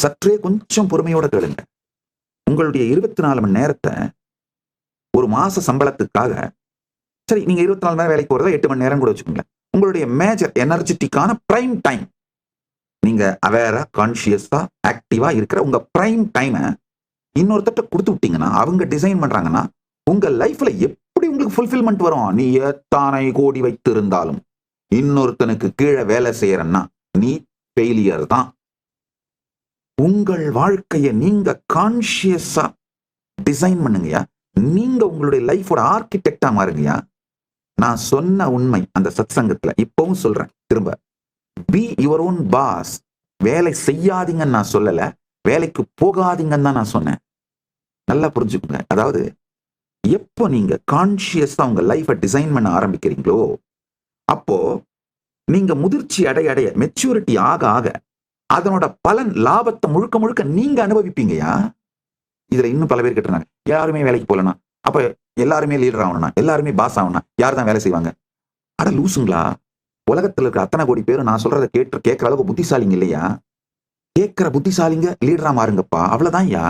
சற்றே கொஞ்சம் பொறுமையோட கேளுங்க. உங்களுடைய 24 மணி நேரத்தை ஒரு மாச சம்பளத்துக்காக, சரி நீங்க 24 மணி நேரம் வேலைக்கு போறத 8 மணி நேரம் கூட வச்சுக்கோங்களேன். உங்களுடைய மேஜர் எனர்ஜெட்டிக்கான பிரைம் டைம், நீங்க அவேரா, கான்சியஸா, ஆக்டிவா இருக்கிற உங்க பிரைம் டைமை இன்னொருத்தட்ட கொடுத்து விட்டீங்கன்னா, அவங்க டிசைன் பண்றாங்கன்னா, உங்க லைஃப்ல எப்படி உங்களுக்கு ஃபுல்ஃபில்மெண்ட் வரும்? நீ எத்தனை கோடி வைத்திருந்தாலும் இன்னொருத்தனுக்கு கீழே வேலை செய்யறன்னா நீ ஃபெயிலியர் தான். உங்கள் வாழ்க்கையை நீங்க கான்சியஸா டிசைன் பண்ணுங்கயா. நீங்க உங்களுடைய லைஃபோட ஆர்கிடெக்டா மாறுங்கயா. நான் சொன்ன உண்மை அந்த சத்சங்கத்துல இப்பவும் சொல்றேன் திரும்ப, பி யுவர் ஓன் பாஸ். வேலை செய்யாதீங்கன்னு நான் சொல்லல, வேலைக்கு போகாதீங்கன்னு தான் நான் சொன்னேன். நல்லா புரிஞ்சுக்கோங்க. அதாவது எப்போ நீங்க கான்சியஸா உங்க லைஃபை டிசைன் பண்ண ஆரம்பிக்கிறீங்களோ, அப்போ நீங்க முதிர்ச்சி அடைய அடைய, மெச்சூரிட்டி ஆக ஆக, அதனோட பலன் லாபத்தை முழுக்க முழுக்க நீங்க அனுபவிப்பீங்கயா. இதுல இன்னும் பல பேர் கேட்டுறாங்க, யாருமே வேலைக்கு போலனா அப்ப எல்லாருமே லீடர் ஆகணும்னா, எல்லாருமே பாஸ் ஆகணும்னா யார் தான் வேலை செய்வாங்க? அட லூசுங்களா, உலகத்துல இருக்க அத்தனை கோடி பேரும் நான் சொல்றதை கேட்கிற அளவுக்கு புத்திசாலிங்க இல்லையா? கேட்கிற புத்திசாலிங்க லீடரா மாறுங்கப்பா, அவ்வளவுதான் யா.